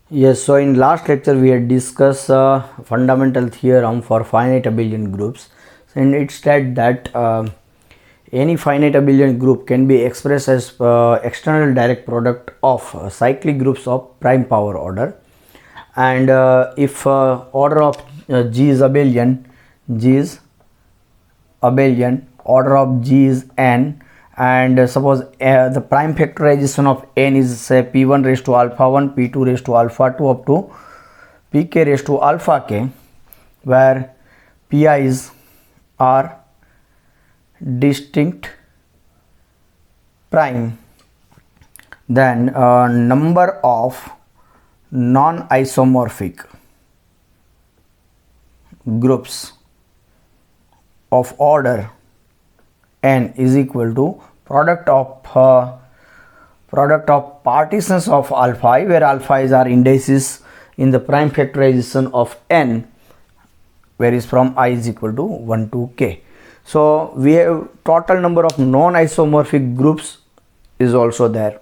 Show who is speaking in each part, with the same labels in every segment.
Speaker 1: Yes, so in last lecture we had discussed fundamental theorem for finite abelian groups, and it stated that any finite abelian group can be expressed as external direct product of cyclic groups of prime power order, and if order of G is abelian, order of G is n, and suppose the prime factorization of n is say p1 raised to alpha 1, p2 raised to alpha 2 up to pk raised to alpha k, where pi's are distinct prime, then number of non-isomorphic groups of order n is equal to product of partitions of alpha I, where alpha is our indices in the prime factorization of n, where is from I is equal to 1 to k. So we have total number of non-isomorphic groups is also there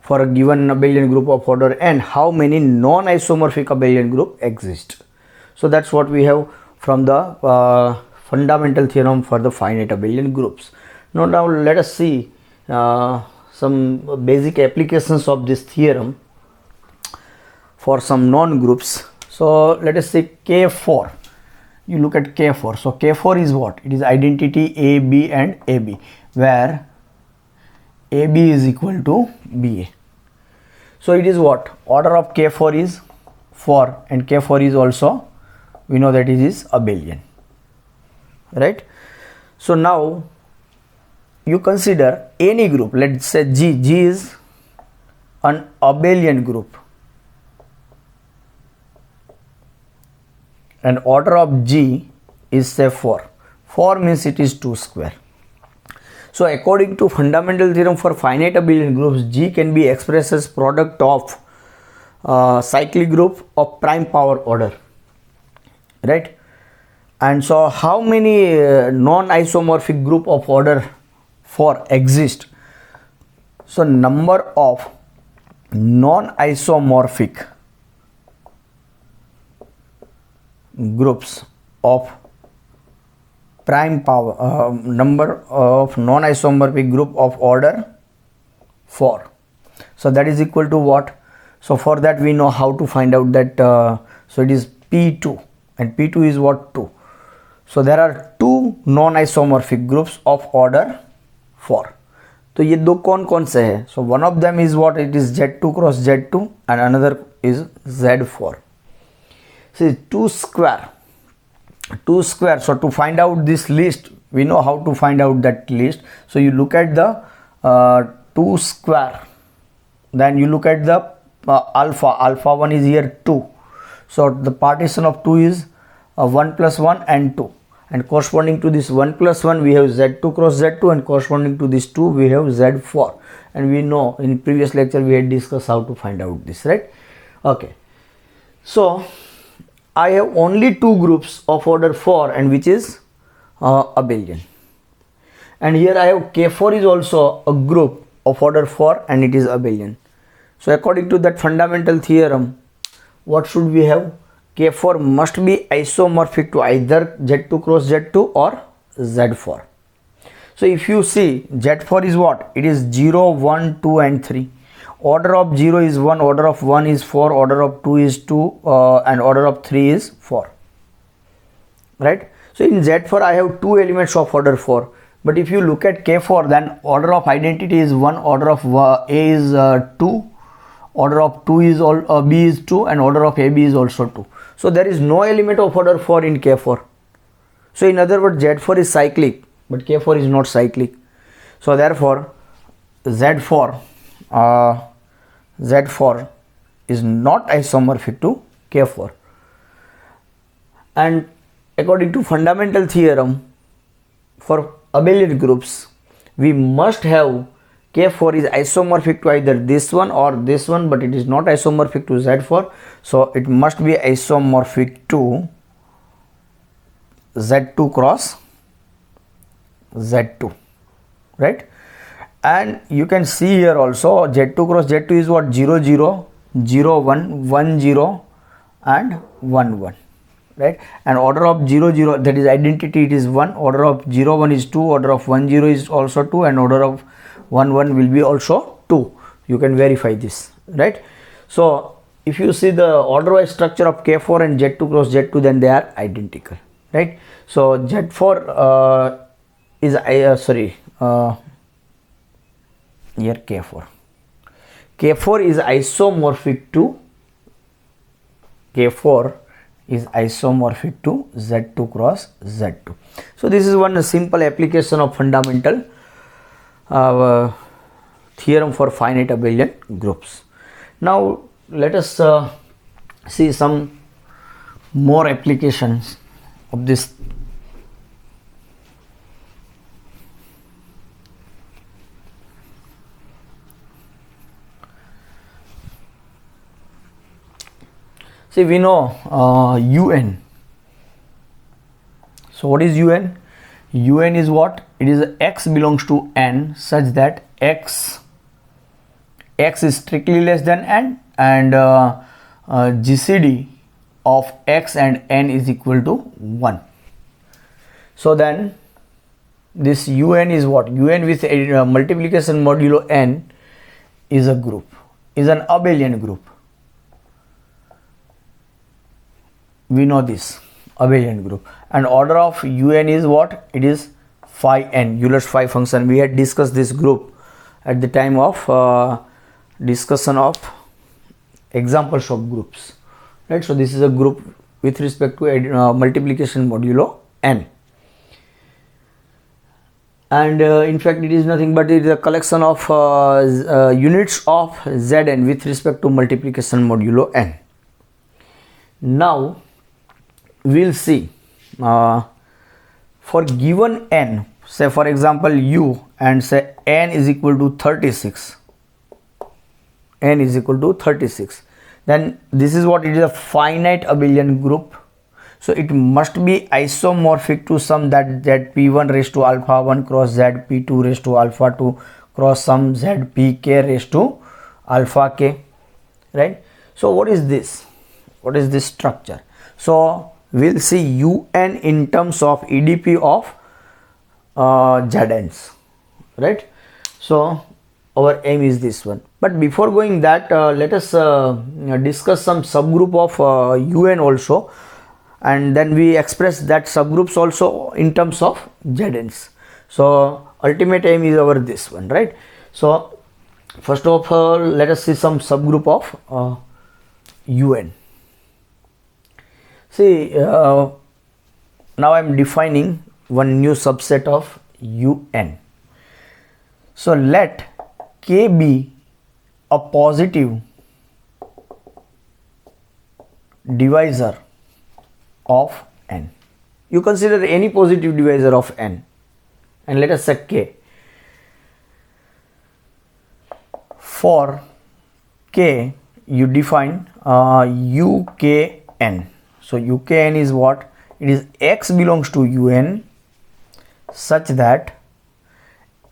Speaker 1: for a given abelian group of order n. How many non-isomorphic abelian group exist? So that's what we have from the fundamental theorem for the finite abelian groups. Now let us see some basic applications of this theorem for some non-groups. So let us say K4. You look at K4. So K4 is what? It is identity AB and AB, where AB is equal to BA. So it is what? Order of K4 is 4, and K4 is also, we know that it is abelian, right? So now you consider any group, let's say G is an abelian group, and order of G is say 4. 4 means it is 2 square. So according to fundamental theorem for finite abelian groups, G can be expressed as product of cyclic group of prime power order, right? And so how many non-isomorphic group of order 4 exist? So number of non-isomorphic groups of prime power, number of non-isomorphic group of order 4. So that is equal to what? So for that we know how to find out that, so it is P2, and P2 is what? 2. So there are 2 non-isomorphic groups of order 4. तो ये दो कौन कौन से है? So one of them is what? It is Z2 cross Z2, and another is Z4. So 2 square. So to find out this list, we know how to find out that list. So you look at the 2 square, then you look at the alpha 1 is here 2. So the partition of 2 is 1 plus 1 and 2, and corresponding to this 1 plus 1 we have Z2 cross Z2, and corresponding to this 2 we have Z4, and we know in previous lecture we had discussed how to find out this, right? Okay, so I have only 2 groups of order 4, and which is abelian, and here I have K4 is also a group of order 4, and it is abelian. So according to that fundamental theorem, what should we have? K4 must be isomorphic to either Z2 cross Z2 or Z4. So if you see, Z4 is what? It is 0, 1, 2 and 3. Order of 0 is 1, order of 1 is 4, order of 2 is 2, and order of 3 is 4, right? So in Z4 I have 2 elements of order 4, but if you look at K4, then order of identity is 1, order of A is 2, order of 2 is B is 2, and order of AB is also 2. So there is no element of order 4 in K4. So in other words, Z4 is cyclic, but K4 is not cyclic. So therefore Z4 is not isomorphic to K4. And according to fundamental theorem for abelian groups, we must have K4 is isomorphic to either this one or this one, but it is not isomorphic to Z4. So it must be isomorphic to Z2 cross Z2, right? And you can see here also Z2 cross Z2 is what? 0 0 0 1 1 0 and 1 1, right? And order of 0 0, that is identity, it is 1. Order of 0 1 is 2, order of 1 0 is also 2, and order of 1 1 will be also 2. You can verify this, right? So if you see the order wise structure of K4 and Z2 cross Z2, then they are identical, right? So Z4 is here K4 is isomorphic to Z2 cross Z2. So this is one simple application of fundamental theorem for finite abelian groups. Now let us see some more applications of this. See, we know UN. So what is UN? UN is what? It is x belongs to n such that x is strictly less than n, and GCD of x and n is equal to 1. So then this UN is what? UN with multiplication modulo n is a group, is an abelian group. We know this abelian group, and order of UN is what? It is phi n, Euler's phi function. We had discussed this group at the time of discussion of examples of groups, right? So this is a group with respect to multiplication modulo n, and in fact it is nothing but it is a collection of units of Zn with respect to multiplication modulo n. Now we'll see for given n, say for example u, and say n is equal to 36, then this is what? It is a finite abelian group. So it must be isomorphic to some that zp1 raised to alpha 1 cross zp2 raised to alpha 2 cross some zpk raised to alpha k, right? So what is this? What is this structure? So we'll see UN in terms of EDP of Zn's, right? So our aim is this one. But before going that, let us discuss some subgroup of UN also, and then we express that subgroups also in terms of Zn's. So ultimate aim is our this one, right? So first of all, let us see some subgroup of UN. See, now I am defining one new subset of UN. So let K be a positive divisor of n. You consider any positive divisor of n, and let us say K. For K, you define UKN. So UKN is what? It is x belongs to UN such that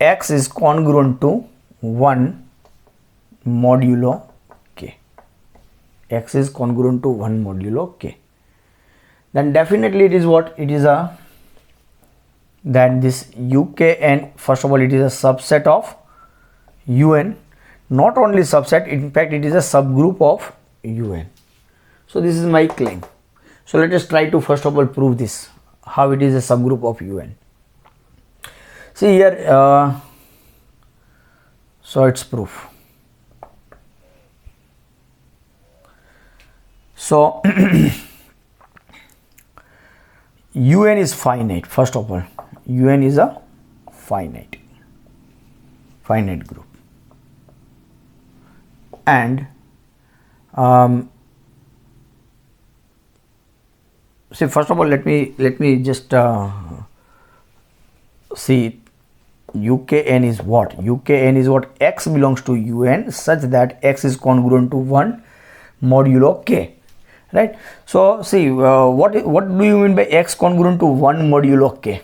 Speaker 1: x is congruent to 1 modulo k. X is congruent to 1 modulo k. Then definitely it is what? It is a, that this UKN, first of all, it is a subset of UN. Not only subset, in fact it is a subgroup of UN. So this is my claim. So let us try to first of all prove this, how it is a subgroup of UN. See here, so it's proof. So UN is finite. First of all, UN is a finite group, and see, first of all, let me just see UKN is what? UKN is what? X belongs to UN such that x is congruent to 1 modulo k, right? So see, what do you mean by x congruent to 1 modulo k?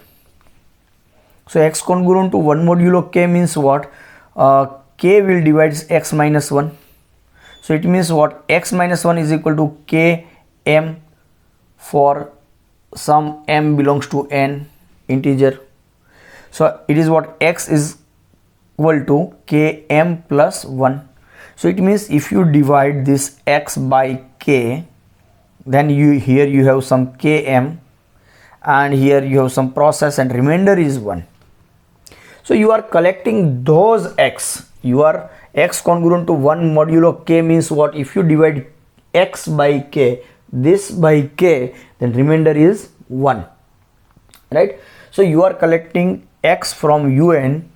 Speaker 1: So x congruent to 1 modulo k means what? K will divide x minus 1. So it means what? X minus 1 is equal to km for some m belongs to n integer. So it is what? X is equal to km plus 1. So it means if you divide this x by k, then here you have some km and here you have some process and remainder is 1. So you are collecting those x. You are x congruent to 1 modulo k means what? If you divide x by k, this by k, then remainder is 1, right? So you are collecting x from un,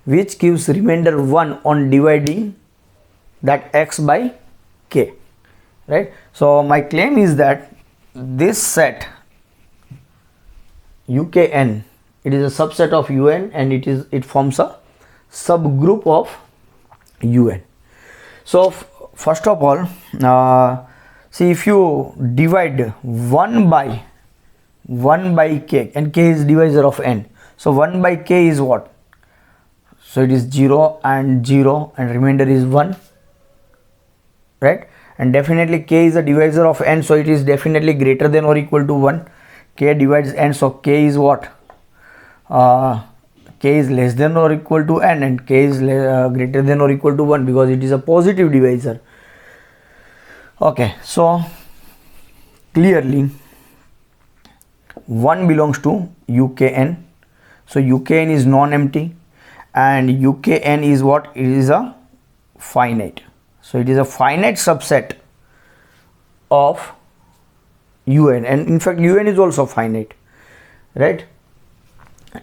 Speaker 1: which gives remainder 1 on dividing that x by k, right? So my claim is that this set ukn, it is a subset of un and it forms a subgroup of un. So first of all, see, if you divide 1 by k, and k is divisor of n, so 1 by k is what? So it is 0 and remainder is 1, right? And definitely k is a divisor of n, so it is definitely greater than or equal to 1. K divides n, so k is what? K is less than or equal to n, and k is greater than or equal to 1 because it is a positive divisor. Okay, so clearly 1 belongs to ukn. So ukn is non-empty and ukn is what? It is a finite. So it is a finite subset of un, and in fact un is also finite, right?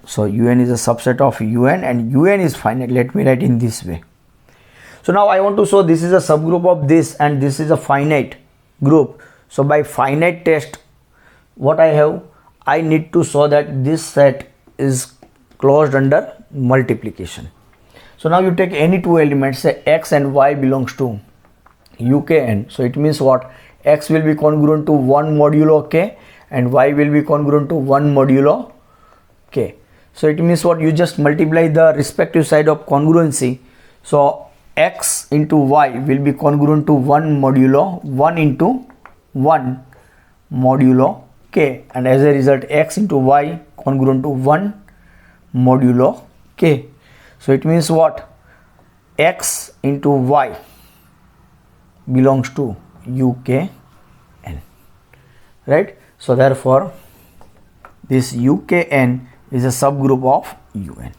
Speaker 1: So un is a subset of un and un is finite. Let me write in this way. So now I want to show this is a subgroup of this and this is a finite group. So by finite test, what I have? I need to show that this set is closed under multiplication. So now you take any two elements, say x and y belongs to ukn. So it means what? X will be congruent to 1 modulo k and y will be congruent to 1 modulo k. So it means what? You just multiply the respective side of congruency. So x into y will be congruent to 1 modulo 1 into 1 modulo k, and as a result x into y congruent to 1 modulo k. So it means what? X into y belongs to ukn, right? So therefore this ukn is a subgroup of un.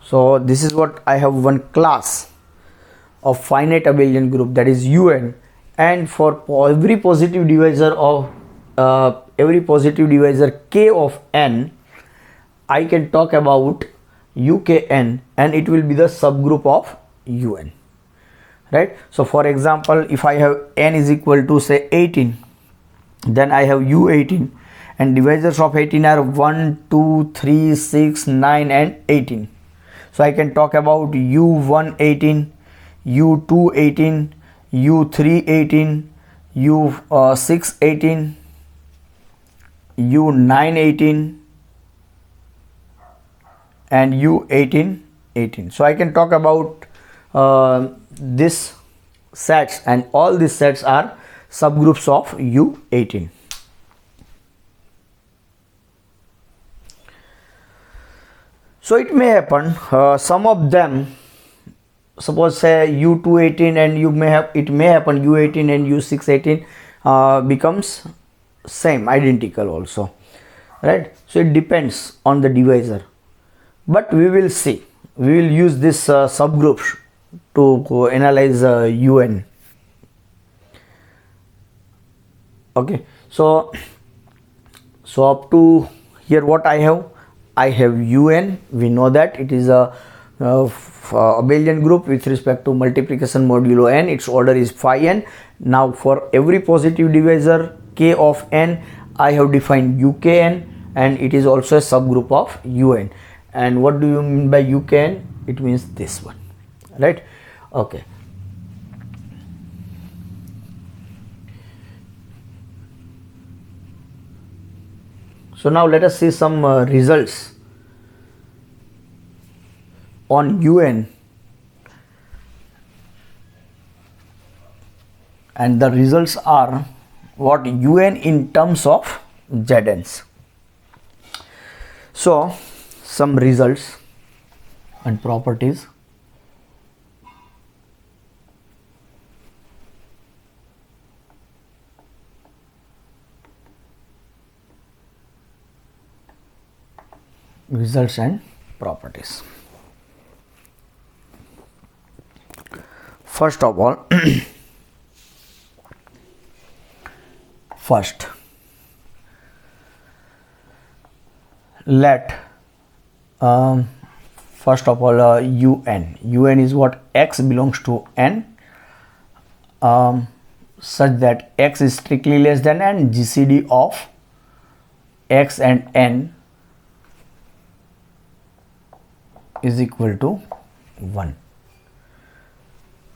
Speaker 1: So this is what I have, one class of finite abelian group, that is un, and for every positive divisor of k of n, I can talk about ukn and it will be the subgroup of un, right? So for example, if I have n is equal to say 18, then I have u18 and divisors of 18 are 1, 2, 3, 6, 9 and 18. So I can talk about u118, u218, u318, u618, u918 and u1818. So I can talk about this sets, and all these sets are subgroups of u18. So it may happen some of them, suppose say u218 and it may happen u18 and u618 becomes same, identical also, right? So it depends on the divisor, but we will see, we will use this subgroups to analyze un. Okay, so up to here what I have un. We know that it is a abelian group with respect to multiplication modulo n. Its order is phi n. Now for every positive divisor k of n, I have defined ukn, and it is also a subgroup of un. And what do you mean by ukn? It means this one, right? Okay. So now let us see some results on un and the results are what UN in terms of ZNs. So some results and properties. Results and properties. First of all, let first of all UN is what X belongs to N, such that X is strictly less than N. GCD of X and N is equal to 1.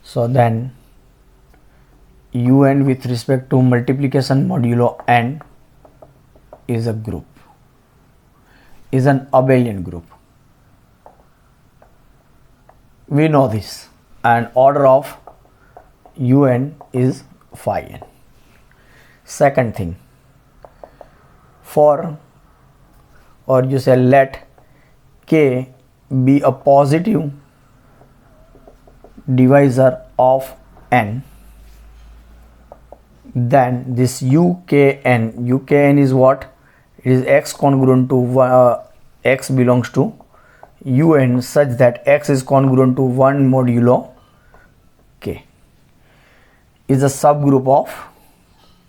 Speaker 1: So then UN with respect to multiplication modulo N is a group, is an abelian group. We know this, and order of UN is phi n. Second thing, for, or you say let K be a positive divisor of N, then this UKN is what? It is X congruent to X belongs to UN, such that X is congruent to 1 modulo K, is a subgroup of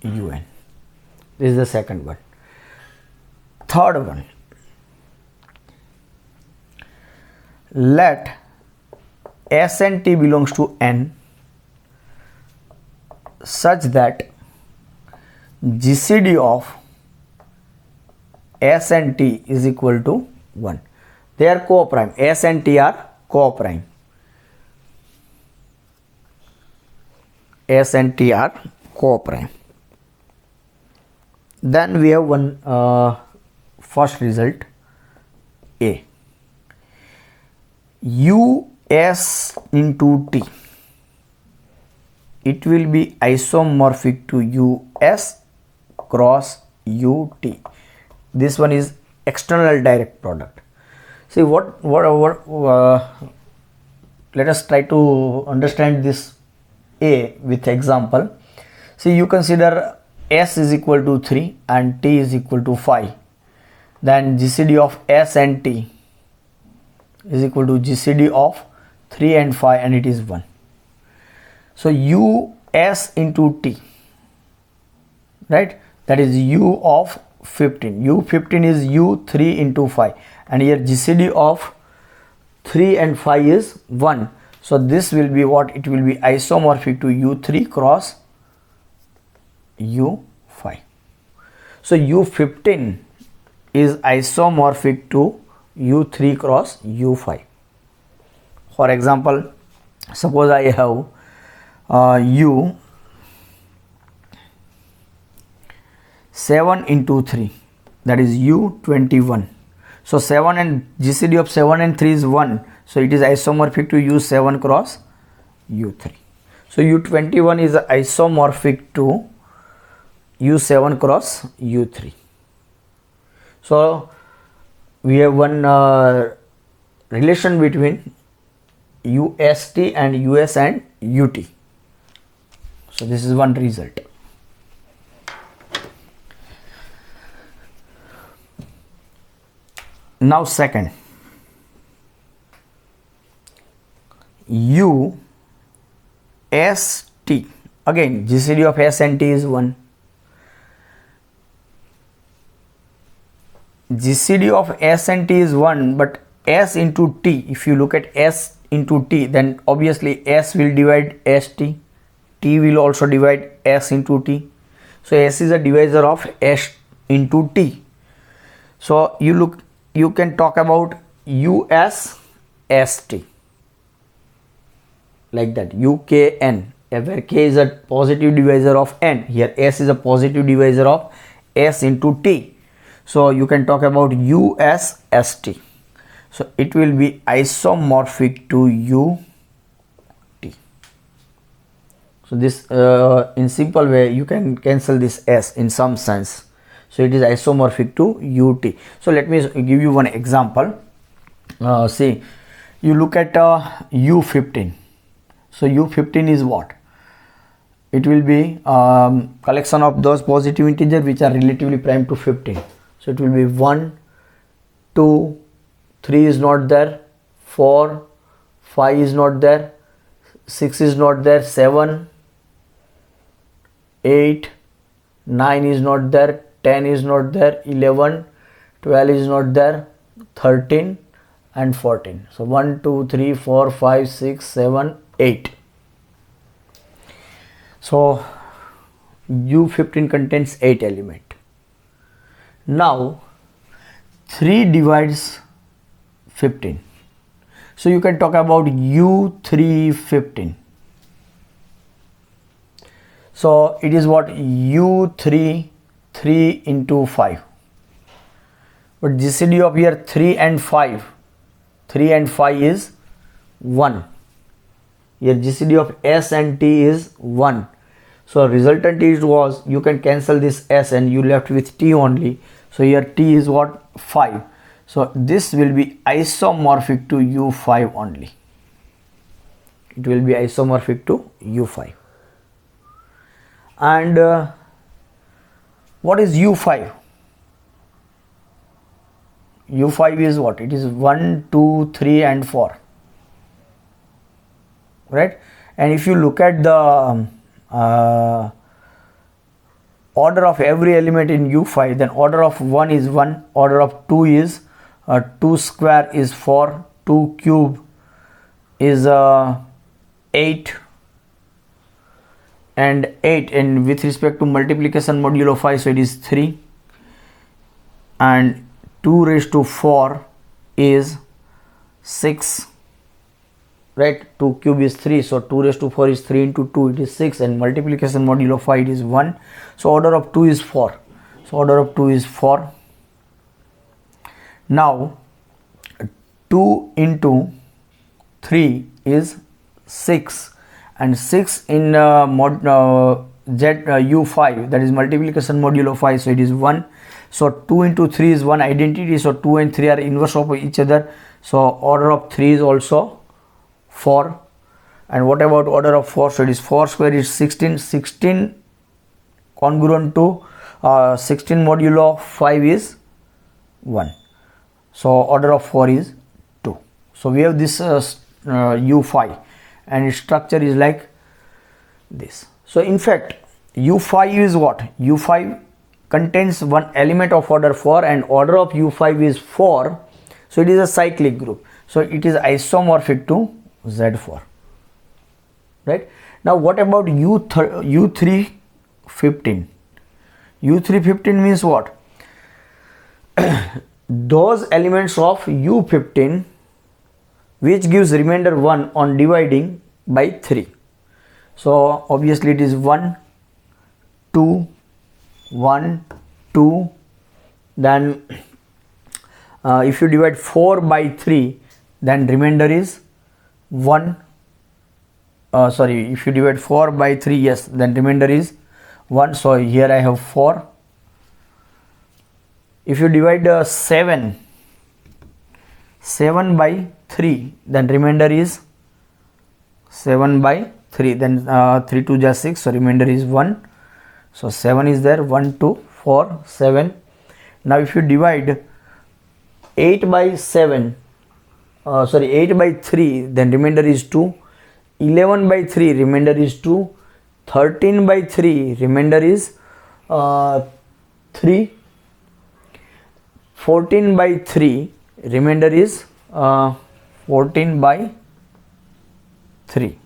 Speaker 1: UN. This is the second one. Third one, let S and T belongs to N, such that GCD of S and T is equal to 1. They are co-prime. S and T are co-prime. S and T are co-prime. Then we have one first result, A. US into T, it will be isomorphic to US cross UT. This one is external direct product. See what let us try to understand this A with example. See, you consider S is equal to 3 and T is equal to 5. Then GCD of S and T is equal to GCD of 3 and 5, and it is 1. So US into T, right? That is U of 15. U15 is U3 into 5, and here GCD of 3 and 5 is 1. So this will be what? It will be isomorphic to U3 cross U5. So U15 is isomorphic to U3 cross U5. For example, suppose I have U 7 into 3, that is U21. So 7 and GCD of 7 and 3 is 1. So it is isomorphic to U7 cross U3. So U21 is isomorphic to U7 cross U3. So we have one relation between UST and US and UT. So this is one result. Now second, UST, again GCD of S and T is 1. GCD of S and T is 1, but S into T, if you look at S into T, then obviously S will divide ST, T will also divide S into T. So S is a divisor of S into T. So you can talk about USST like that, UKN, where K is a positive divisor of N, here S is a positive divisor of S into T. So you can talk about USST. So it will be isomorphic to UT. So this in simple way you can cancel this S in some sense. So it is isomorphic to UT. So let me give you one example. See, you look at U15. So U15 is what? It will be collection of those positive integers which are relatively prime to 15. So it will be 1, 2, 3 is not there, 4, 5 is not there, 6 is not there, 7, 8, 9 is not there, 10 is not there, 11, 12 is not there, 13 and 14. So 1, 2, 3, 4, 5, 6, 7, 8. So U15 contains 8 elements. Now 3 divides 15. So you can talk about U315. So it is what? U3 3 into 5. But GCD of here 3 and 5. 3 and 5 is 1. Here GCD of S and T is 1. So resultant is was, you can cancel this S and you left with T only. So here T is what? 5. So this will be isomorphic to U5 only. It will be isomorphic to U5. And what is U5? U5 is what? It is 1, 2, 3 and 4. Right? And if you look at the order of every element in U5, then order of 1 is 1, order of 2 is 2 square is 4, 2 cube is 8, and 8, and with respect to multiplication modulo 5, so it is 3, and 2 raised to 4 is 6. Right, 2 cube is 3, so 2 raised to 4 is 3 into 2, it is 6, and multiplication modulo 5 is 1. So order of 2 is 4. So order of 2 is 4. Now 2 into 3 is 6, and 6 in U5, that is multiplication modulo 5, so it is 1. So 2 into 3 is 1 identity, so 2 and 3 are inverse of each other. So order of 3 is also 4. And what about order of 4? So it is 4 square is 16. 16 congruent to 16 modulo 5 is 1. So order of 4 is 2. So we have this U5 and its structure is like this. So in fact U5 is what? U5 contains one element of order 4 and order of U5 is 4. So it is a cyclic group. So it is isomorphic to Z4. Right? Now what about U315? U315 means what? Those elements of U15 which gives remainder 1 on dividing by 3. So obviously it is 1, 2, 1, 2, then if you divide 4 by 3, then remainder is 1. If you divide 4 by 3, yes, then remainder is 1. So here I have 4. If you divide 7 by 3, then remainder is 7 by 3, then 3 2 just 6, so remainder is 1. So 7 is there, 1 2 4 7. Now if you divide 8 by 3, then remainder is 2. 11 by 3, remainder is 2. 13 by 3, remainder is 3. 14 by 3, remainder is 14 by 3.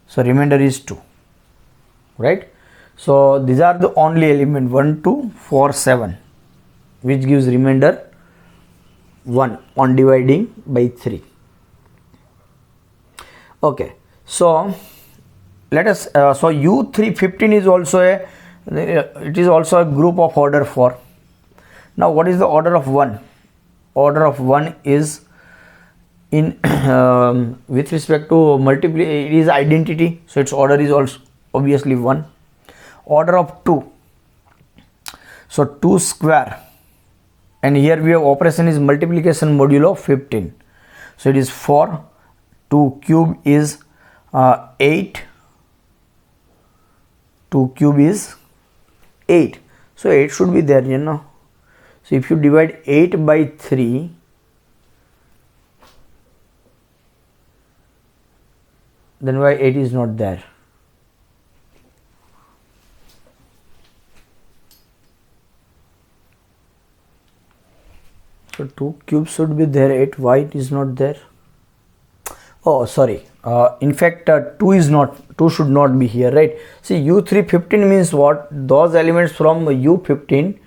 Speaker 1: So remainder is 2. Right? So these are the only element 1 2 4 7 which gives remainder 1 on dividing by 3. Okay, so let us so U315 is also a group of order 4. Now what is the order of 1? Order of 1 is in with respect to multiplicity, it is identity, so its order is also obviously 1. Order of 2, so 2 square, and here we have operation is multiplication modulo 15, so it is 4. 2 cube is 8. 2 cube is 8, so 8 should be there, you know. So if you divide 8 by 3, then why 8 is not there? So 2 cubes should be there, 8, why it is not there? Oh, sorry. In fact, 2 should not be here, right? See, U315 means what? Those elements from U15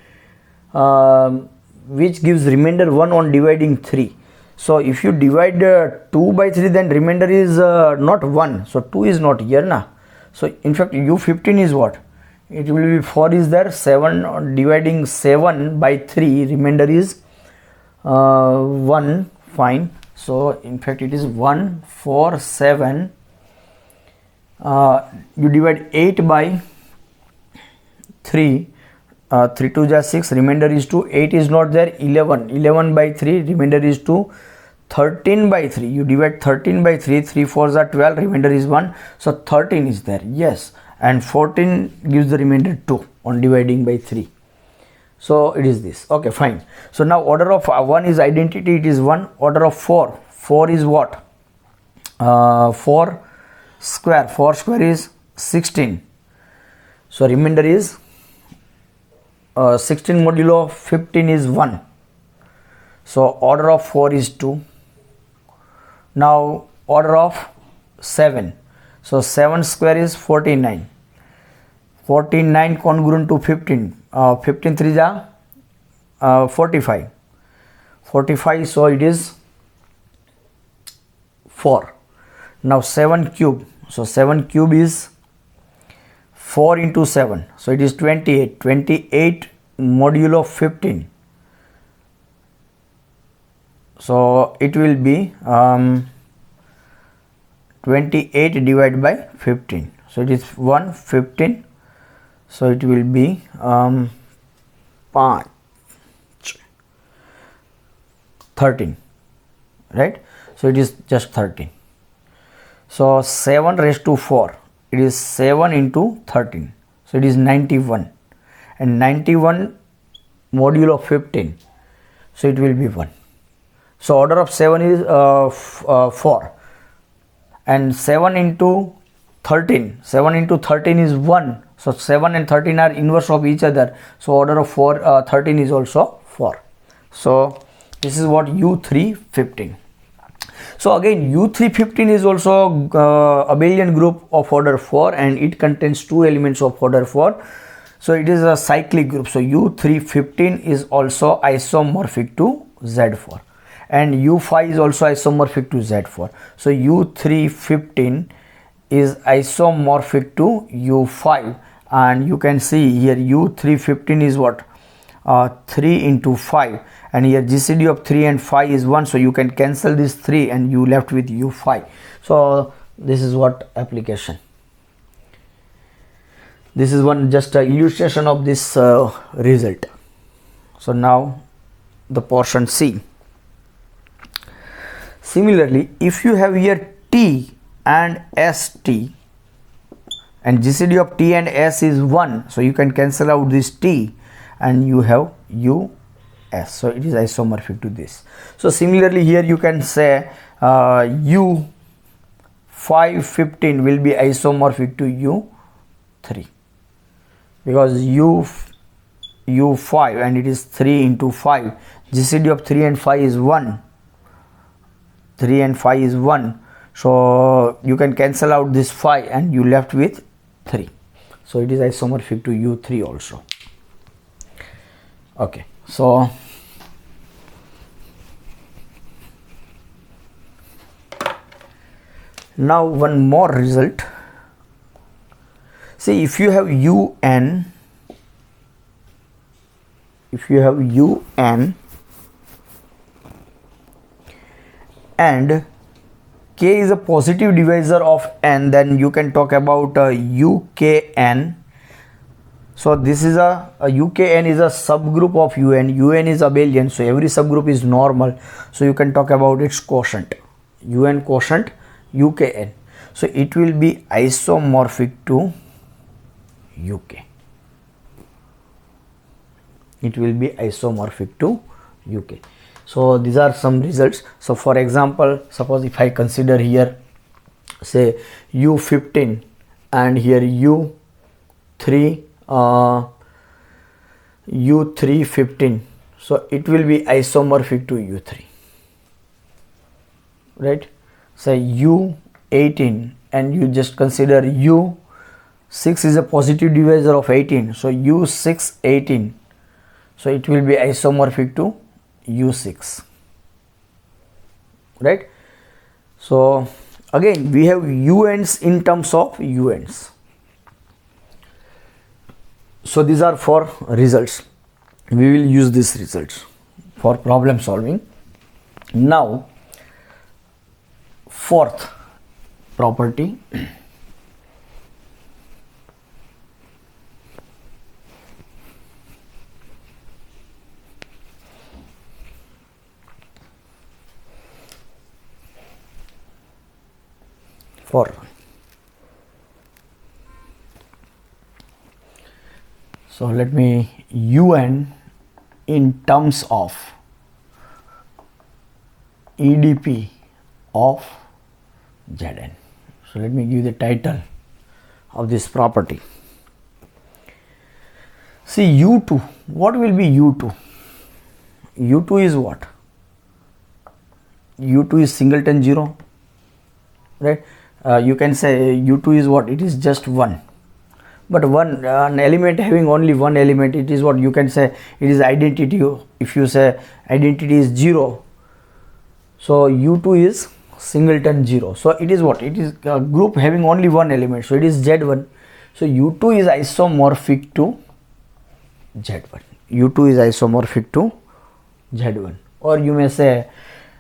Speaker 1: which gives remainder 1 on dividing 3. So if you divide 2 by 3, then remainder is not 1. So 2 is not here now. So in fact, U15 is what? It will be 4 is there, 7 on dividing 7 by 3, remainder is 1, fine. So in fact it is 1, 4, 7. You divide 8 by 3, 3 2 is 6, remainder is 2, 8 is not there, 11 by 3, remainder is 2, 13 by 3, you divide 13 by 3, 3 4s are 12, remainder is 1, so 13 is there, yes, and 14 gives the remainder 2 on dividing by 3. So it is this. Okay, fine. So now order of 1 is identity, it is 1. Order of 4 is what? 4 square. 4 square is 16. So remainder is 16 modulo of 15 is 1. So order of 4 is 2. Now order of 7. So 7 square is 49. 49 congruent to 15. 15 3 is 45. 45, so it is 4. Now 7 cube. So 7 cube is 4 into 7. So it is 28. 28 modulo 15. So it will be 28 divided by 15. So it is 115. So it will be 13, right? So it is just 13. So 7 raised to 4, it is 7 into 13. So it is 91, and 91 modulo 15. So it will be 1. So order of 7 is 4, and 7 into 13. 7 into 13 is 1. So 7 and 13 are inverse of each other. So order of 13 is also 4. So this is what U315. So again, U315 is also abelian group of order 4, and it contains 2 elements of order 4. So it is a cyclic group. So U315 is also isomorphic to Z4, and U5 is also isomorphic to Z4. So U315 is isomorphic to U5, and you can see here U315 is what? 3 into 5, and here GCD of 3 and 5 is 1, so you can cancel this 3 and you left with U5. So this is what application. This is one just a illustration of this result. So now the portion C. Similarly, if you have here T and ST, and GCD of T and S is 1, so you can cancel out this T and you have US. So it is isomorphic to this. So similarly here you can say U515 will be isomorphic to U3, because U5 and it is 3 into 5. GCD of 3 and 5 is 1. 3 and 5 is 1. So you can cancel out this 5 and you left with 3. So it is isomorphic to U3 also. Okay, so now one more result. See, if you have UN, and k is a positive divisor of n, then you can talk about ukn. So this is a ukn is a subgroup of un. Un is abelian, so every subgroup is normal, so you can talk about its quotient, un quotient ukn. So it will be isomorphic to uk. It will be isomorphic to uk. So these are some results. So for example, suppose if I consider here say u15 and here u3 u315, so it will be isomorphic to u3, right? Say u18 and you just consider u6 is a positive divisor of 18, so u618, so it will be isomorphic to u6, right? So again we have uns in terms of uns. So these are for results. We will use these results for problem solving. Now fourth property, for so let me un in terms of EDP of Zn. So let me give the title of this property. See u2, what will be u2? u2 is what? u2 is singleton 0, right? You can say u2 is what? It is just 1. But an element having only one element, it is what you can say it is identity. If you say identity is 0, so u2 is singleton 0. So it is what? It is a group having only one element, so it is z1. So u2 is isomorphic to z1. u2 is isomorphic to z1, or you may say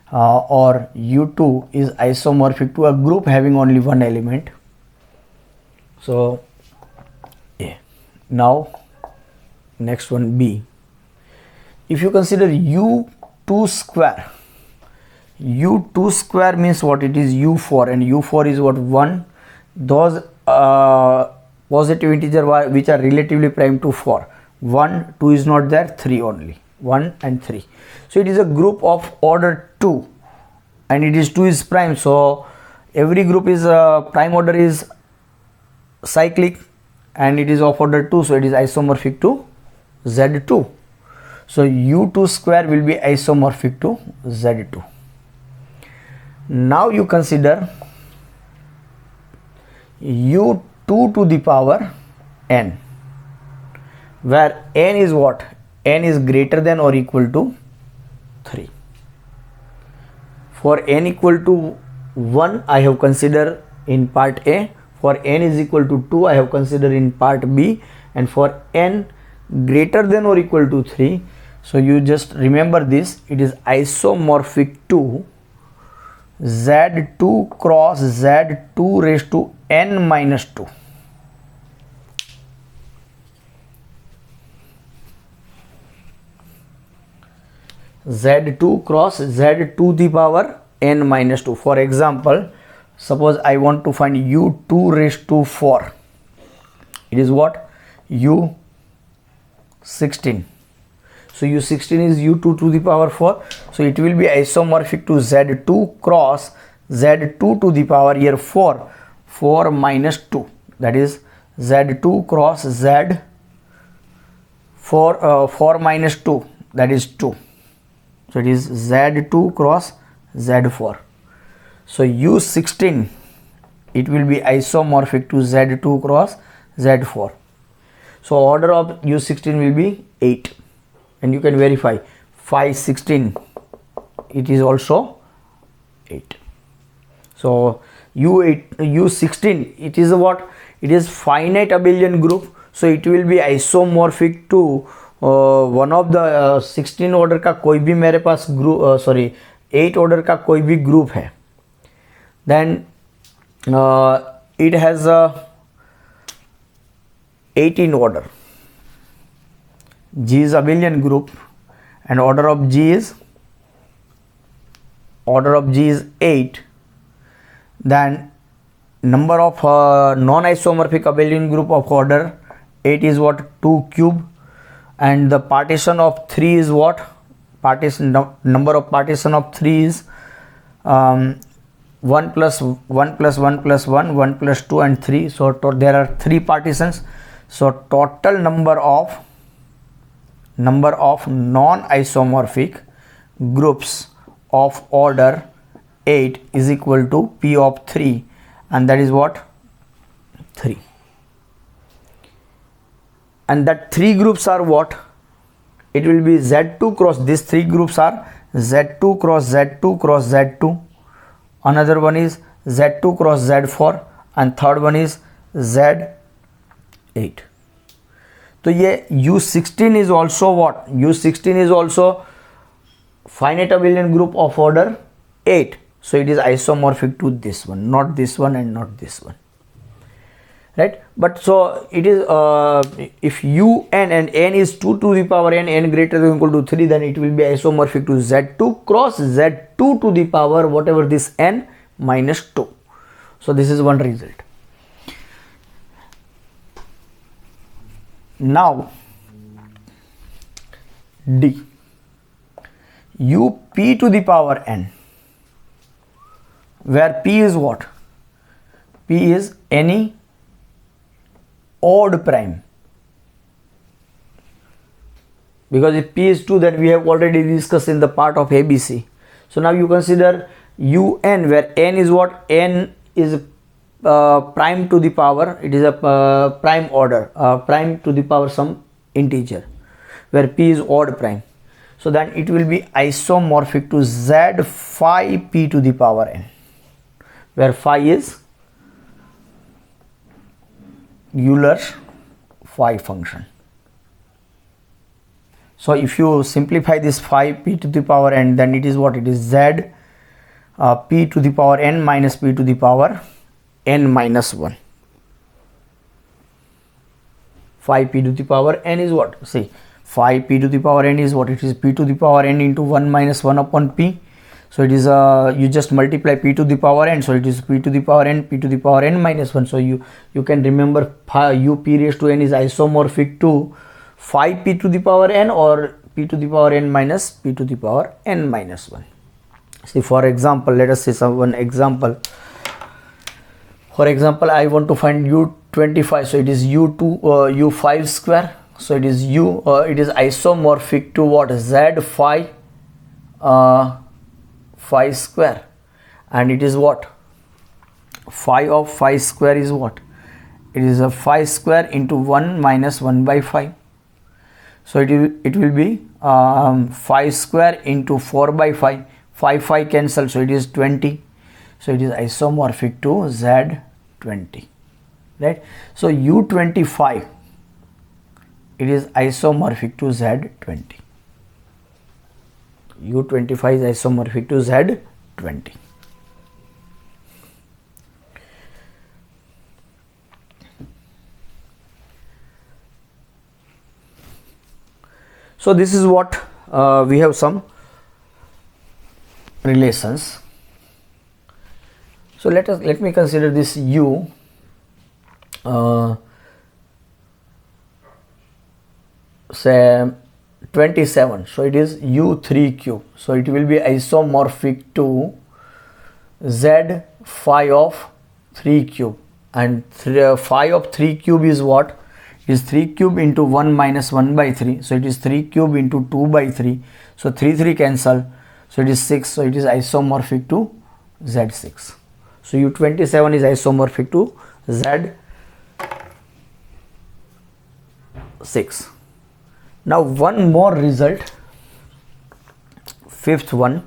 Speaker 1: or u2 is isomorphic to a group having only one element. So now next one, B. If you consider u2 square, u2 square means what? It is u4, and u4 is what? 1. Those positive integer which are relatively prime to 4. 1, 2 is not there, 3 only. 1 and 3. So it is a group of order 2, and it is 2 is prime. So every group is prime order is cyclic, and it is of order 2, so it is isomorphic to z2. So u2 square will be isomorphic to z2. Now you consider u2 to the power n, where n is what? N is greater than or equal to 3. For n equal to 1, I have considered in part A. For n is equal to 2, I have considered in part B. And for n greater than or equal to 3, so you just remember this, it is isomorphic to z2 cross z2 raised to n minus 2. z2 cross z to the power n minus 2. For example, suppose I want to find u2 raised to 4. It is what? u16. So u16 is u2 to the power 4. So it will be isomorphic to z2 cross z2 to the power here 4. 4 minus 2. That is z2 cross z 4 minus 2. That is 2. So it is z2 cross z4. So u16, it will be isomorphic to z2 cross z4. So order of u16 will be 8, and you can verify 5 16, it is also 8. So u16, it is what? It is finite abelian group, so it will be isomorphic to one of the 16 order का कोई भी मेरे पास group 8 order का कोई भी group है, then it has 18 order. G is abelian group and order of G is 8. Then number of non-isomorphic abelian group of order 8 is what? 2 cube, and the partition of 3 is what? Number of partition of 3 is 1 plus 1 plus 1 plus 1, 1 plus 2 and 3. So there are 3 partitions. So total number of non-isomorphic groups of order 8 is equal to P of 3, and that is what? 3. And that 3 groups are what? It will be Z2 cross, these 3 groups are Z2 cross Z2 cross Z2. Another one is Z2 cross Z4, and third one is Z8. तो ये U16 is also what? U16 is also finite abelian group of order 8. So it is isomorphic to this one, not this one and not this one, right? But so it is if U n and n is 2 to the power n greater than or equal to 3, then it will be isomorphic to Z2 cross Z2 to the power whatever this n minus 2. So this is one result. Now D, U p to the power n, where p is what? P is any odd prime, because if p is 2, then we have already discussed in the part of ABC. So now you consider un, where n is what? N is prime to the power, it is a prime order, prime to the power some integer, where p is odd prime. So then it will be isomorphic to Z phi p to the power n, where phi is Euler's phi function. So if you simplify this phi p to the power n, then it is what? It is Z p to the power n minus p to the power n minus 1. Phi p to the power n is what? See, phi p to the power n is what? It is p to the power n into 1 minus 1 upon p. So it is you just multiply p to the power n, so it is p to the power n, p to the power n minus 1. So you can remember u p raised to n is isomorphic to phi p to the power n or p to the power n minus p to the power n minus 1. See, for example, let us see one example. For example, I want to find U25, so it is U5 square. So it is it is isomorphic to what? Z phi phi square, and it is what? Phi of phi square is what? It is a phi square into 1 minus 1 by 5. So it will be phi square into 4 by 5. 5 cancel, so it is 20. So it is isomorphic to Z20, right? So U25, it is isomorphic to Z20. U25 is isomorphic to Z20. So this is what we have some relations. So let me consider this U say 27. So it is U3 cube. So it will be isomorphic to Z phi of 3 cube, and phi of 3 cube is what? Is 3 cube into 1 minus 1 by 3. So it is 3 cube into 2 by 3. So 3 cancel. So it is 6. So it is isomorphic to Z6. So U27 is isomorphic to Z6. Now one more result, fifth one.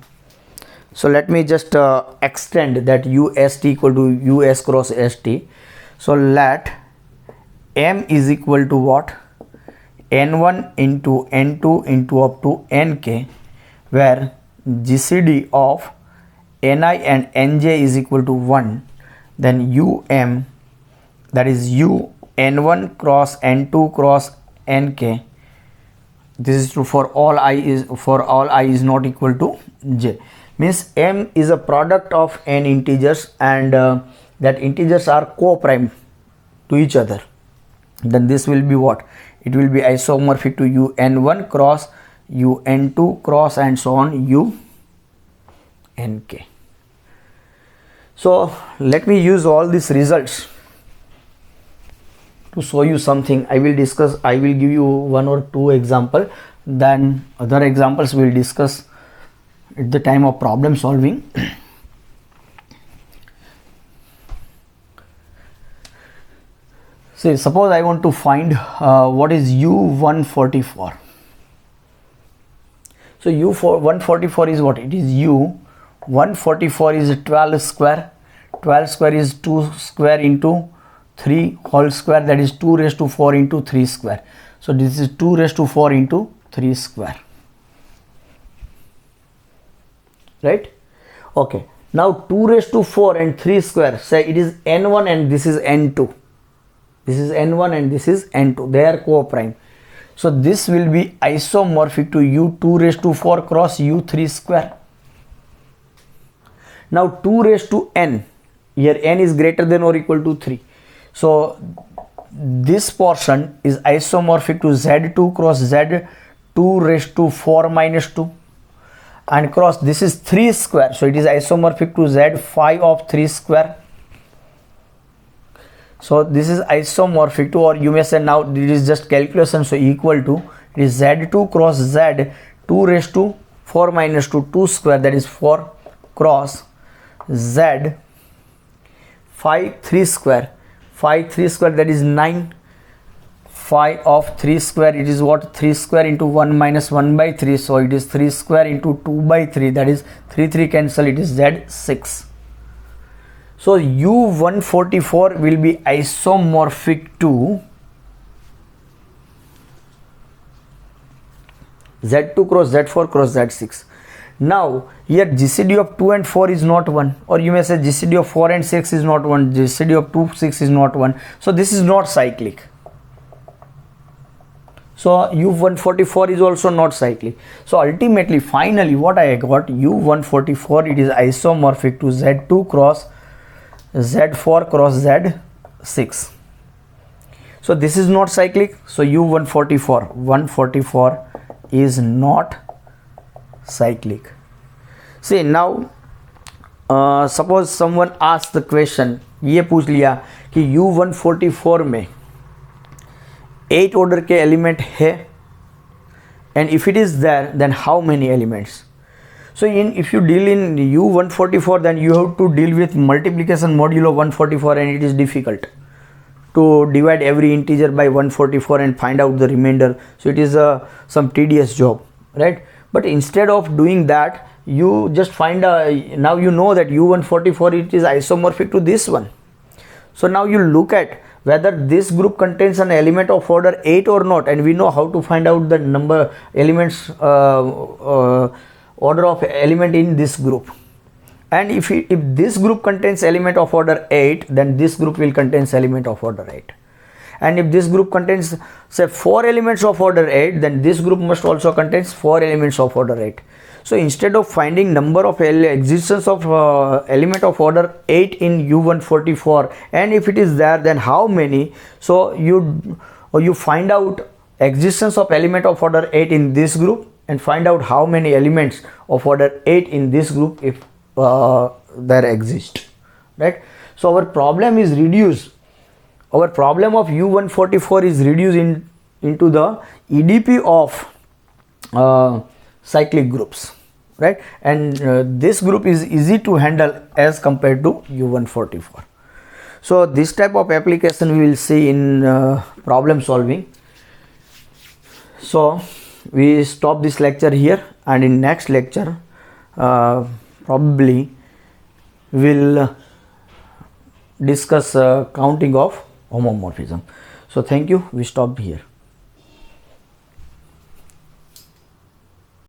Speaker 1: So let me just extend that UST equal to US cross ST. So let M is equal to what? N1 into N2 into up to Nk, where GCD of Ni and Nj is equal to 1, then Um, that is U N1 cross N2 cross Nk, this is true for all I is not equal to j, means M is a product of n integers and that integers are co-prime to each other, then this will be what? It will be isomorphic to Un1 cross Un2 cross and so on Nk. So let me use all these results to show you something. I will give you one or two example, then other examples we will discuss at the time of problem solving. See, suppose I want to find what is U144. So U144 is what? It is U144 is 12 square. 12 square is 2 square into 3 whole square, that is 2 raised to 4 into 3 square. So this is 2 raised to 4 into 3 square. Right? Okay. Now 2 raised to 4 and 3 square, say it is N1 and this is N2. This is N1 and this is N2. They are co-prime. So this will be isomorphic to U2 raised to 4 cross U3 square. Now 2 raised to N. Here N is greater than or equal to 3. So this portion is isomorphic to Z2 cross Z2 raised to 4 minus 2 and cross this is 3 square. So it is isomorphic to Z5 of 3 square. So this is isomorphic to, or you may say now it is just calculation, so equal to, it is Z2 cross Z2 raised to 4 minus 2 square, that is 4 cross Z 5 3 square. 5 3 square, that is 9. 5 of 3 square, it is what? 3 square into 1 minus 1 by 3. So it is 3 square into 2 by 3, that is 3 cancel, it is Z6. So U144 will be isomorphic to Z2 cross Z4 cross Z6. Now here GCD of 2 and 4 is not 1, or you may say GCD of 4 and 6 is not 1, GCD of 2 6 is not 1. So this is not cyclic. So U144 is also not cyclic. So ultimately, finally what I got, U144, it is isomorphic to Z2 cross Z4 cross Z6. So this is not cyclic. So U144 is not cyclic. See now, suppose someone asks the question, ये पूछ लिया कि U144 में 8 order के element है, and if it is there, then how many elements? So if you deal in U144, then you have to deal with multiplication modulo 144, and it is difficult to divide every integer by 144 and find out the remainder. So it is some tedious job, right? But instead of doing that, you just find now you know that U144 it is isomorphic to this one. So now you look at whether this group contains an element of order 8 or not, and we know how to find out the number elements order of element in this group. And if this group contains element of order 8, then this group will contains element of order 8. And if this group contains say 4 elements of order 8, then this group must also contains 4 elements of order 8. So instead of finding number of existence of element of order 8 in U144, and if it is there, then how many, so you find out existence of element of order 8 in this group, and find out how many elements of order 8 in this group if there exist, right? So our problem is reduced. Our problem of U144 is reduced into the EDP of cyclic groups, right? And this group is easy to handle as compared to U144. So this type of application we will see in problem solving. So we stop this lecture here, and in next lecture probably we'll discuss counting of homomorphism. So thank you. We stop here.